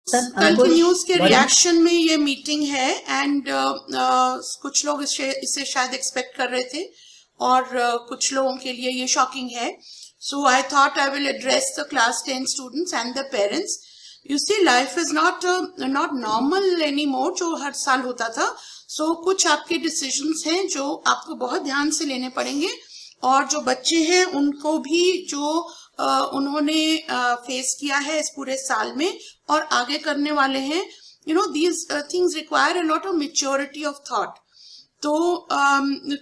कल की न्यूज के रिएक्शन में ये मीटिंग है एंड कुछ लोग इसे शायद एक्सपेक्ट कर रहे थे और कुछ लोगों के लिए ये शॉकिंग है. So I thought I will address the class 10 students and the parents. You see life is not normal any more जो हर साल होता था. सो कुछ आपके डिसीजंस हैं जो आपको बहुत ध्यान से लेने पड़ेंगे और जो बच्चे हैं उनको भी जो उन्होंने फेस किया है इस पूरे साल में और आगे करने वाले हैं. You know these things require a lot of maturity of thought. तो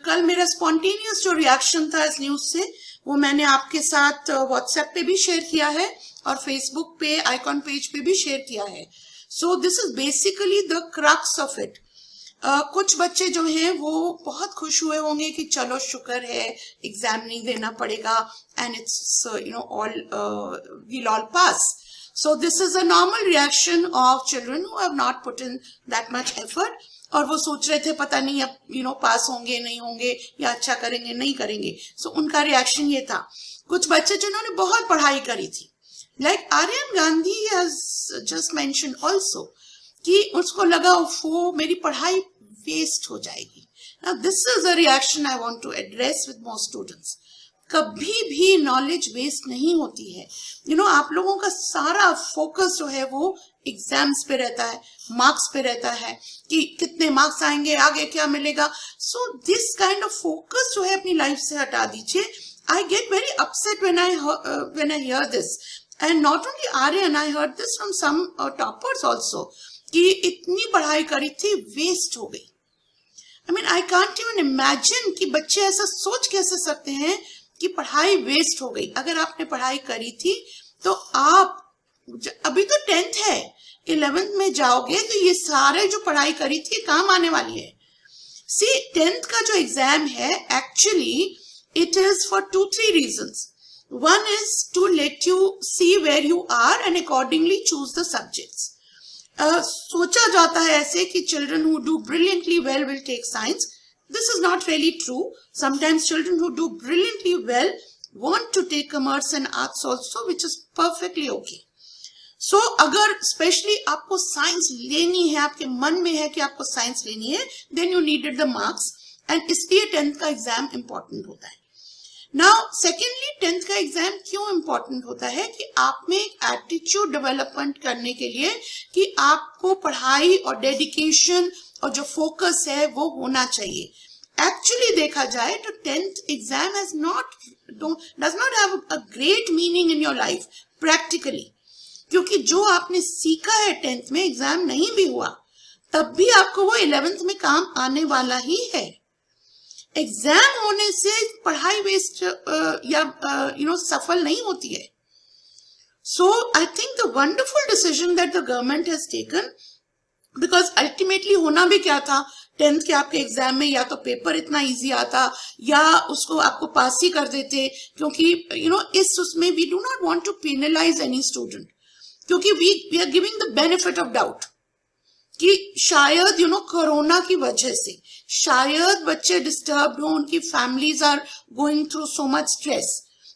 कल मेरा स्पॉन्टेनियस जो रिएक्शन था इस न्यूज से वो मैंने आपके साथ व्हाट्सएप पे भी शेयर किया है और फेसबुक पे आइकॉन पेज पे भी शेयर किया है. सो this is basically the crux of it. कुछ बच्चे जो हैं वो बहुत खुश हुए होंगे कि चलो शुक्र है एग्जाम नहीं देना पड़ेगा and it's you know all we'll all pass. So this is a normal reaction of children who have not put in that much effort और वो सोच रहे थे पता नहीं अब यू नो पास होंगे नहीं होंगे या अच्छा करेंगे नहीं करेंगे. सो उनका रिएक्शन ये था. कुछ बच्चे जिन्होंने बहुत पढ़ाई करी थी like Aryan Gandhi has just mention also कि उसको लगा वो मेरी पढ़ाई वेस्ट हो जाएगी. Now this is a reaction I want to address with most students. कभी भी नॉलेज वेस्ट नहीं होती है. यू नो आप लोगों का सारा फोकस जो है वो एग्जाम्स पे रहता है, मार्क्स पे रहता है कि कितने मार्क्स आएंगे, आगे क्या मिलेगा. So this kind of focus जो है अपनी लाइफ से हटा दीजिए. I get very upset when I hear this. And not only Aryan, I heard this from some toppers also कि इतनी पढ़ाई करी थी वेस्ट हो गई. I mean, I can't even imagine कि बच्चे ऐसा सोच कैसे सकते हैं कि पढ़ाई वेस्ट हो गई. अगर आपने पढ़ाई करी थी तो आप अभी तो 10th है, 11th में जाओगे तो ये सारे जो पढ़ाई करी थी काम आने वाली है. See, 10th का जो एग्जाम है actually it is for 2-3 reasons. One is to let you see where you are and accordingly choose the subjects. सोचा जाता है ऐसे कि children who do brilliantly well will take science. This is not really true. Sometimes children who do brilliantly well want to take commerce and arts also, which is perfectly okay. So अगर specially आपको science लेनी है, आपके मन में है कि आपको साइंस लेनी है, then you needed the marks and इसलिए 10th का एग्जाम important होता है. नाउ सेकेंडली 10th का एग्जाम क्यों इंपॉर्टेंट होता है कि आप में एक एटीट्यूड डेवलपमेंट करने के लिए कि आपको पढ़ाई और डेडिकेशन और जो फोकस है वो होना चाहिए. एक्चुअली देखा जाए तो 10th exam does not have a great meaning in your life practically, क्योंकि जो आपने सीखा है 10th में एग्जाम नहीं भी हुआ तब भी आपको वो 11th में काम आने वाला ही है. एग्जाम होने से पढ़ाई वेस्ट या सफल नहीं होती है. So I think the wonderful decision that the government has taken, because ultimately होना भी क्या था 10th के आपके एग्जाम में या तो पेपर इतना इजी आता या उसको आपको पास ही कर देते, क्योंकि इस उसमें we do not want to penalise any student, क्योंकि we are giving the benefit of doubt कि शायद कोरोना की वजह से शायद बच्चे डिस्टर्ब हो, उनकी families are going through so much stress.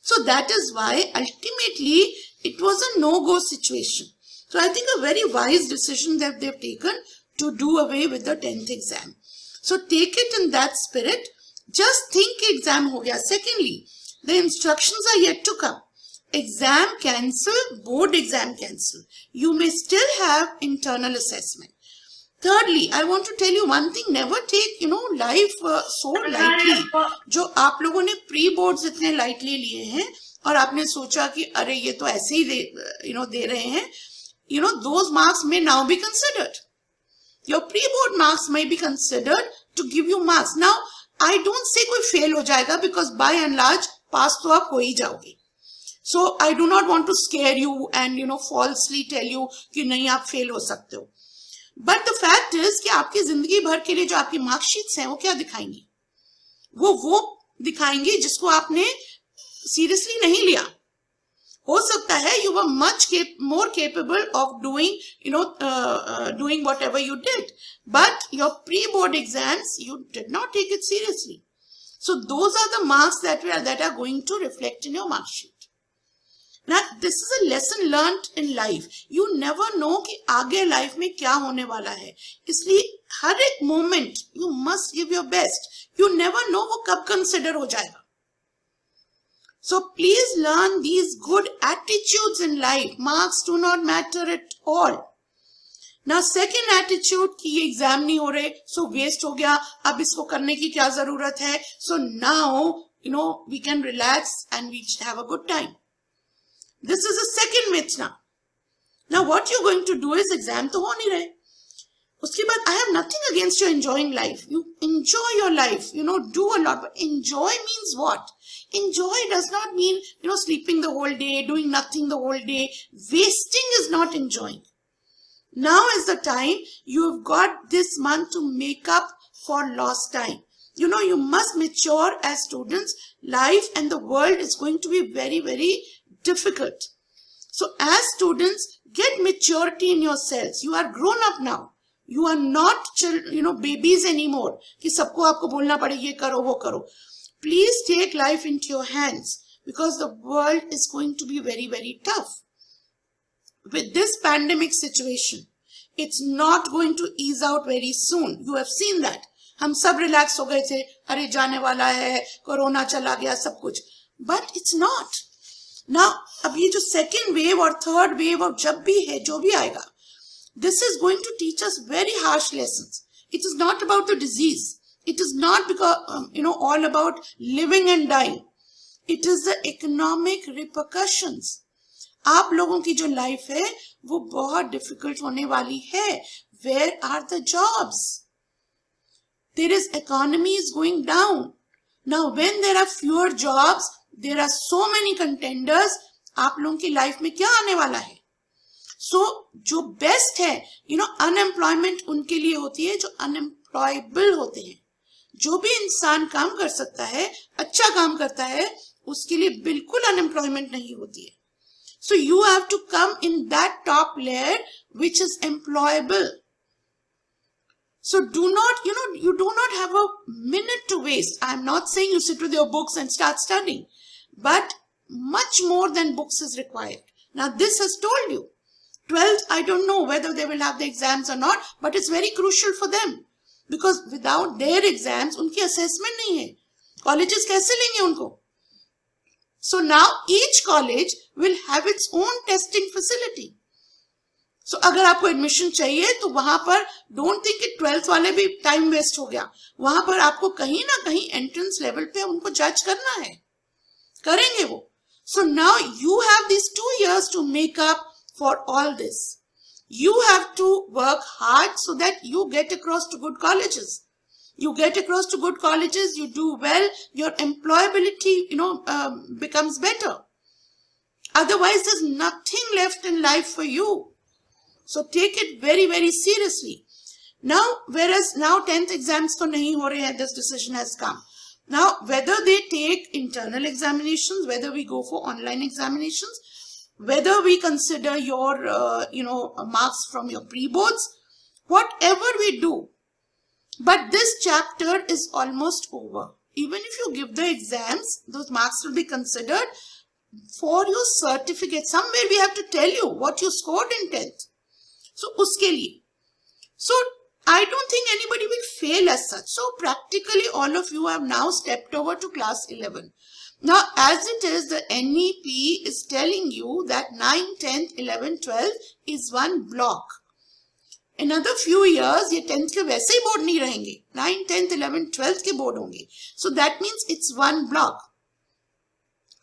So that is why ultimately it was a no go situation. So I think a very wise decision that they have taken to do away with the 10th exam. So take it in that spirit. Just think exam हो गया. Secondly the instructions are yet to come. Exam cancel, board exam cancel. You may still have internal assessment. Thirdly, I want to tell you one thing, never take, life so lightly. जो आप लोगों ने pre-boards इतने lightly लिए हैं और आपने सोचा कि अरे ये तो ऐसे ही दे रहे हैं, those marks may now be considered. Your pre-board marks may be considered to give you marks. Now, I don't say कोई fail हो जाएगा because by and large pass तो आप हो ही जाओगे. So I do not want to scare you and falsely tell you कि नहीं आप फेल हो सकते हो. But the fact is कि आपकी जिंदगी भर के लिए जो आपकी मार्कशीट्स हैं वो क्या दिखाएंगी? वो दिखाएंगी जिसको आपने सीरियसली नहीं लिया. हो सकता है you were much more capable of doing whatever you did, but your pre-board exams you did not take it seriously. So those are the marks that are going to reflect in your mark sheet. Now, this is a lesson learned in life. You never know कि आगे life में क्या होने वाला है, इसलिए हर एक moment you must give your best. You never know वो कब कंसिडर हो जाएगा. So please learn these good attitudes in life. Marks do not matter at all. Now second attitude कि ये एग्जाम नहीं हो रहे, so waste हो गया, अब इसको करने की क्या जरूरत है. So now we can relax and we have a good time. This is a second myth now. Now what you're going to do is exam तो हो नहीं रहे. उसके बाद I have nothing against you enjoying life. You enjoy your life, do a lot. But enjoy means what? Enjoy does not mean, sleeping the whole day, doing nothing the whole day. Wasting is not enjoying. Now is the time you have got this month to make up for lost time. You must mature as students. Life and the world is going to be very, very difficult. So as students, get maturity in yourselves. You are grown up now. You are not babies anymore. कि सबको आपको बोलना पड़े ये करो वो करो. Please take life into your hands because the world is going to be very, very tough. With this pandemic situation, it's not going to ease out very soon. You have seen that. हम सब relax हो गए थे. अरे जाने वाला है, corona चला गया सब कुछ. But it's not. Now, अब ये जो second wave और third wave और जब भी है, जो भी आएगा, this is going to teach us very harsh lessons. It is not about the disease. It is not because, all about living and dying. It is the economic repercussions. आप लोगों की जो life है, वो बहुत difficult होने वाली है. Where are the jobs? There is economy is going down. Now, when there are fewer jobs, there are so many contenders. आप लोगों की life में क्या आने वाला है? So, जो best है, unemployment उनके लिए होती है जो unemployable होते हैं. जो भी इंसान काम कर सकता है, अच्छा काम करता है, उसके लिए बिल्कुल unemployment नहीं होती है. So, you have to come in that top layer which is employable. So, do not, you do not have a minute to waste. I am not saying you sit with your books and start studying, but much more than books is required. Now, this has told you. 12th, I don't know whether they will have the exams or not, but it's very crucial for them. Because without their exams, उनकी assessment नहीं है. Colleges कैसे लेंगे उनको? So now each college will have its own testing facility. So अगर आपको admission चाहिए तो वहां पर don't think कि 12th वाले भी time waste हो गया. वहां पर आपको कहीं ना कहीं entrance level पे उनको judge करना है. करेंगे वो. So now you have these 2 years to make up for all this. You have to work hard so that you get across to good colleges. You get across to good colleges, you do well, your employability, becomes better. Otherwise, there's nothing left in life for you. So take it very, very seriously. Now, whereas now 10th exams to nahi ho rahe hai, this decision has come. Now, whether they take internal examinations, whether we go for online examinations, whether we consider your, marks from your pre-boards, whatever we do, but this chapter is almost over. Even if you give the exams, those marks will be considered for your certificate. Somewhere we have to tell you what you scored in 10th. So, uske liye. So, I don't think anybody will fail as such. So, practically all of you have now stepped over to class 11. Now, as it is, the NEP is telling you that 9, 10th, 11, 12 is one block. Another few years, ये 10th के वैसे ही board नहीं रहेंगे. 9, 10th, 11, 12th के board होंगे. So that means it's one block.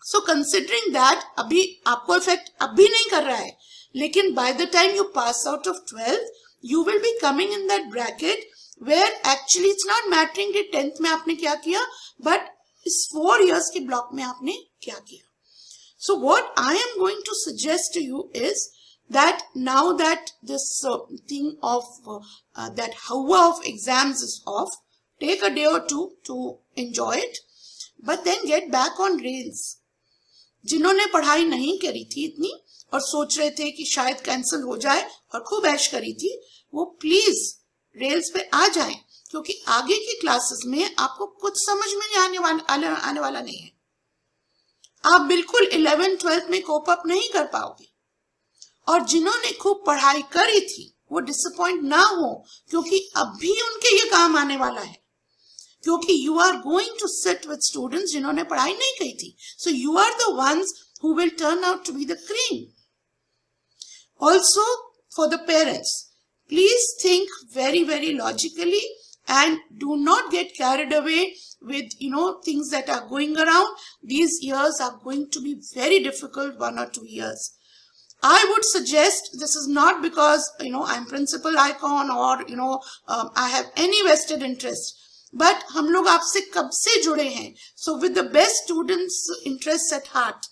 So considering that, अभी आपको effect अभी नहीं कर रहा है. लेकिन by the time you pass out of 12th, you will be coming in that bracket where actually it's not mattering कि 10th में आपने क्या किया, but इस 4 years के block में आपने क्या किया. So what I am going to suggest to you is that now that this thing of that hour of exams is off, take a day or two to enjoy it, but then get back on rails. जिन्होंने पढ़ाई नहीं करी थी इतनी और सोच रहे थे कि शायद कैंसिल हो जाए और खूब ऐश करी थी, वो प्लीज रेल्स पे आ जाएं, क्योंकि आगे की क्लासेस में आपको कुछ समझ में नहीं आने वाला नहीं है. आप बिल्कुल 11th-12th में कोप अप नहीं कर पाओगे। और जिन्होंने खूब पढ़ाई करी थी वो डिसअपॉइंट ना हो, क्योंकि अभी उनके ये काम आने वाला है, क्योंकि you are going to sit with students जिन्होंने पढ़ाई नहीं की थी। So you are the ones who will turn out to be the cream. Also for the parents, please think very, very logically and do not get carried away with, things that are going around. These years are going to be very difficult, 1 or 2 years. I would suggest, this is not because, I'm principal icon or, I have any vested interest, but हम लोग आपसे कब से जुड़े हैं. So with the best students' interests at heart,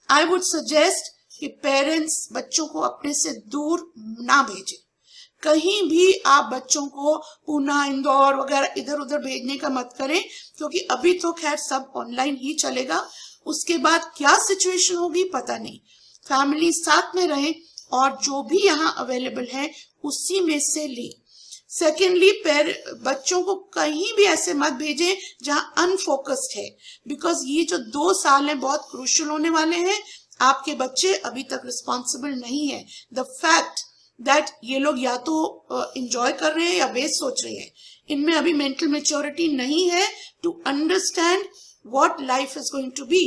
I would suggest कि parents बच्चों को अपने से दूर ना भेजें. कहीं भी आप बच्चों को पूना, इंदौर वगैरह इधर उधर भेजने का मत करें, क्योंकि अभी तो खैर सब ऑनलाइन ही चलेगा. उसके बाद क्या सिचुएशन होगी पता नहीं. फैमिली साथ में रहे और जो भी यहाँ अवेलेबल है उसी में से ले. सेकेंडली, बच्चों को कहीं भी ऐसे मत भेजें जहाँ अनफोकस्ड है, बिकॉज ये जो 2 साल हैं बहुत क्रूशियल होने वाले हैं. आपके बच्चे अभी तक रिस्पॉन्सिबल नहीं है. द फैक्ट दैट ये लोग या तो एंजॉय कर रहे हैं या वेस्ट सोच रहे हैं, इनमें अभी मेंटल मेच्योरिटी नहीं है to understand what life is going to be.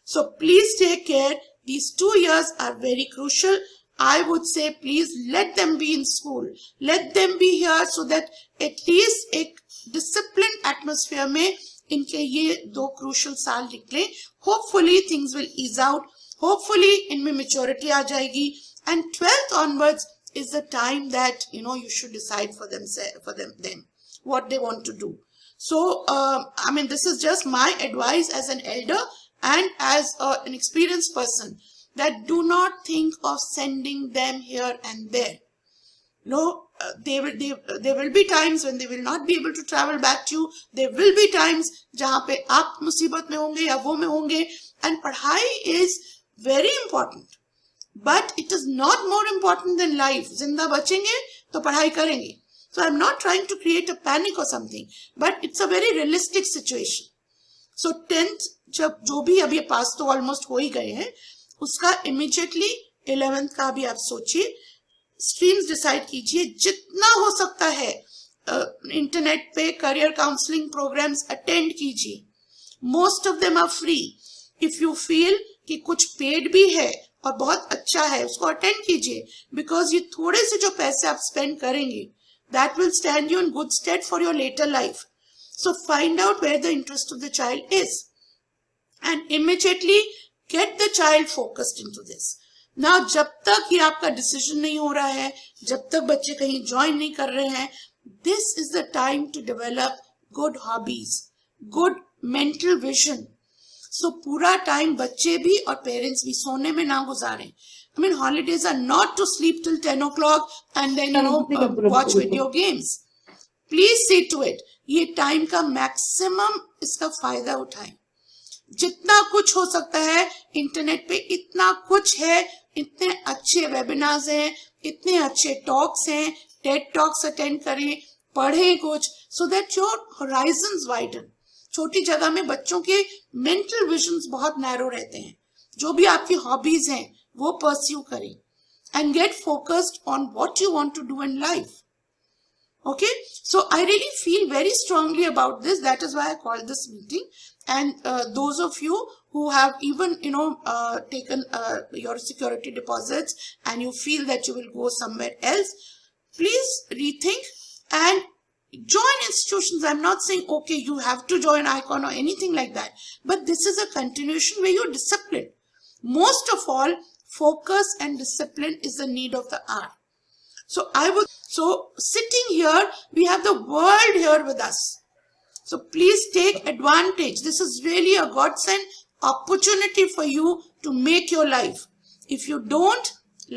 So please take care. These 2 years are very crucial. I would say please let them be in school. Let them be here so that at least एक disciplined atmosphere में इनके ये 2 crucial साल निकले. Hopefully things will ease out. Hopefully इनमें maturity आ जाएगी. And 12th onwards is the time that you should decide for them what they want to do. So this is just my advice as an elder and as an experienced person, that do not think of sending them here and there. There will be times when they will not be able to travel back to you. There will be times जहाँ पे आप मुसीबत में होंगे या वो में होंगे. And पढ़ाई is very important, but it is not more important than life. जिंदा बचेंगे तो पढ़ाई करेंगे. So I'm not trying to create a panic or something, but it's a very realistic situation. So 10th जब जो भी अभी पास तो ऑलमोस्ट हो ही गए हैं, उसका इमीडिएटली 11th का भी आप सोचिए. स्ट्रीम्स डिसाइड कीजिए. जितना हो सकता है इंटरनेट पे करियर काउंसलिंग प्रोग्राम्स अटेंड कीजिए. Most of them are free. If you feel कि कुछ पेड भी है और बहुत अच्छा है, उसको अटेंड कीजिए, बिकॉज ये थोड़े से जो पैसे आप स्पेंड करेंगे, that will stand you in good stead for your later life. So find out where the interest of the child is and immediately get the child focused into this. Now जब तक ये आपका decision नहीं हो रहा है, जब तक बच्चे कहीं ज्वाइन नहीं कर रहे हैं, this is the time to develop good hobbies, good mental vision. So पूरा टाइम बच्चे भी और पेरेंट्स भी सोने में ना गुजारें. Holidays are not to sleep till 10 o'clock and then watch video games. Please see to it. ये टाइम का मैक्सिमम इसका फायदा उठाएं. जितना कुछ हो सकता है इंटरनेट पे इतना कुछ है. इतने अच्छे वेबिनार्स हैं, इतने अच्छे टॉक्स हैं. टेड टॉक्स अटेंड करें, पढ़ें कुछ, so that your Horizons widen. छोटी जगह में बच्चों के मेंटल विजन्स बहुत नैरो रहते हैं. जो भी आपकी हॉबीज हैं वो परस्यू करें and get focused on what you want to do in life. Okay, so I really feel very strongly about this. That is why I called this meeting. And those of you who have even taken your security deposits and you feel that you will go somewhere else, please rethink and join institutions. I'm not saying okay you have to join ICON or anything like that, but this is a continuation where you're disciplined. Most of all, focus and discipline is the need of the hour. So sitting here, we have the world here with us. So please take advantage. This is really a godsend opportunity for you to make your life. If you don't,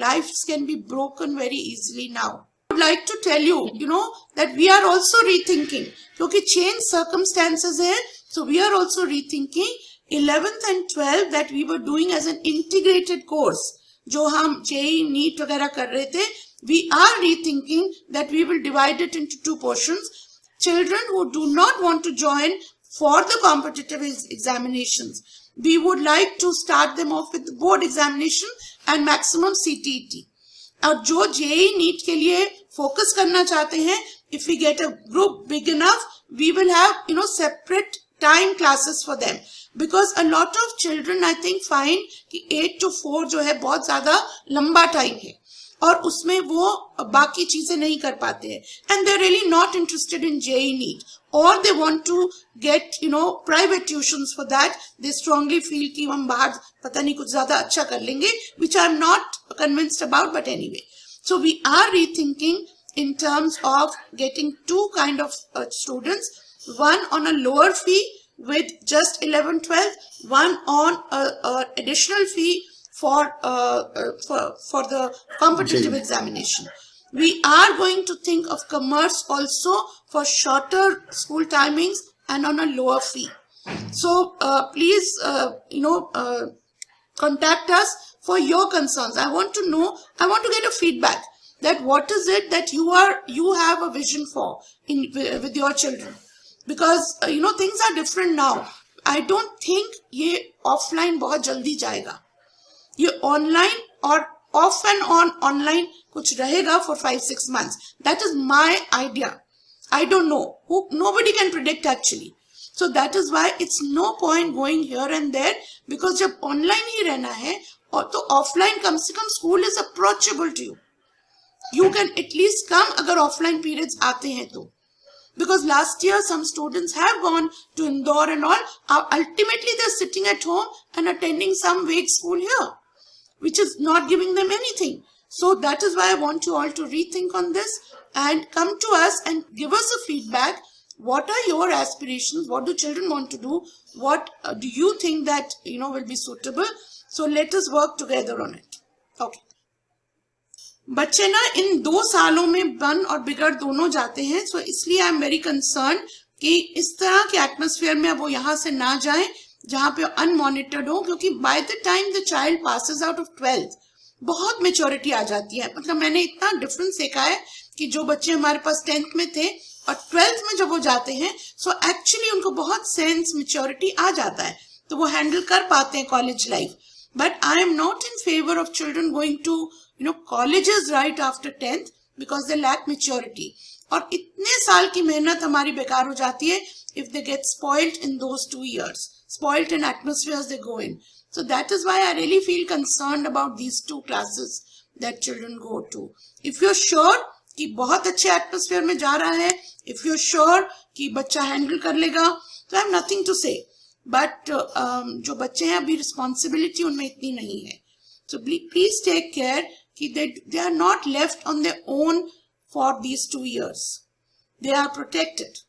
lives can be broken very easily now. I would like to tell you, that we are also rethinking. क्योंकि change circumstances है, so we are also rethinking 11th and 12th that we were doing as an integrated course. जो हम JEE, NEET वगैरह कर रहे थे, we are rethinking that we will divide it into 2 portions. Children who do not want to join for the competitive examinations, we would like to start them off with board examination and maximum CTET. और जो JEE NEET के लिए focus करना चाहते हैं, if we get a group big enough, we will have, separate time classes for them. Because a lot of children, I think, find कि 8 to 4 जो है बहुत ज़्यादा लंबा time है और उसमें वो बाकी चीजें नहीं कर पाते हैं, and they're really not interested in JEE NEET, or they want to get private tuitions for that. They strongly feel कि हम बाहर पता नहीं कुछ ज़्यादा अच्छा कर लेंगे, which I'm not convinced about, but anyway. So we are rethinking in terms of getting two kind of students, one on a lower fee with just 11-12, one on a additional fee for the competitive examination. We are going to think of commerce also for shorter school timings and on a lower fee. So please, contact us for your concerns. I want to know, I want to get a feedback that what is it that you have a vision for with your children, because things are different now. I don't think ये offline बहुत जल्दी जाएगा. ये online और off and on online कुछ रहेगा for 5-6 months. That is my idea. I don't know. Nobody can predict actually. So that is why it's no point going here and there, because जब online ही रहना है और तो offline कम से कम school is approachable to you. You can at least come अगर offline periods आते हैं तो. Because last year some students have gone to Indore and all. Ultimately they're sitting at home and attending some vague school here, which is not giving them anything. So that is why I want you all to rethink on this and come to us and give us a feedback. What are your aspirations? What do children want to do? What do you think that will be suitable? So let us work together on it. Okay. बच्चे ना इन 2 सालों में बन और बिगड़ दोनों जाते हैं. सो इसलिए आई एम वेरी कंसर्न कि इस तरह के एटमॉस्फेयर में अब वो यहाँ से ना जाएं जहाँ पे अनमॉनिटर्ड हो, क्योंकि by the time the child passes out of 12th बहुत मेच्योरिटी आ जाती है. मतलब मैंने इतना डिफरेंस देखा है कि जो बच्चे हमारे पास 10th में थे और 12th में जब वो जाते हैं, सो एक्चुअली उनको बहुत सेंस मेच्योरिटी आ जाता है, तो वो हैंडल कर पाते हैं college life. But I am not in favour of children going to colleges right after 10th because they lack maturity. और इतने साल की मेहनत हमारी बेकार हो जाती है if they get spoiled in those 2 years, spoiled in atmospheres they go in. So that is why I really feel concerned about these 2 classes that children go to. If you're sure कि बहुत अच्छे atmosphere में जा रहा है, if you're sure कि बच्चा handle कर लेगा, तो I have nothing to say. But जो बच्चे हैं अभी responsibility उनमें इतनी नहीं है. So please take care that they are not left on their own for these 2 years. They are protected.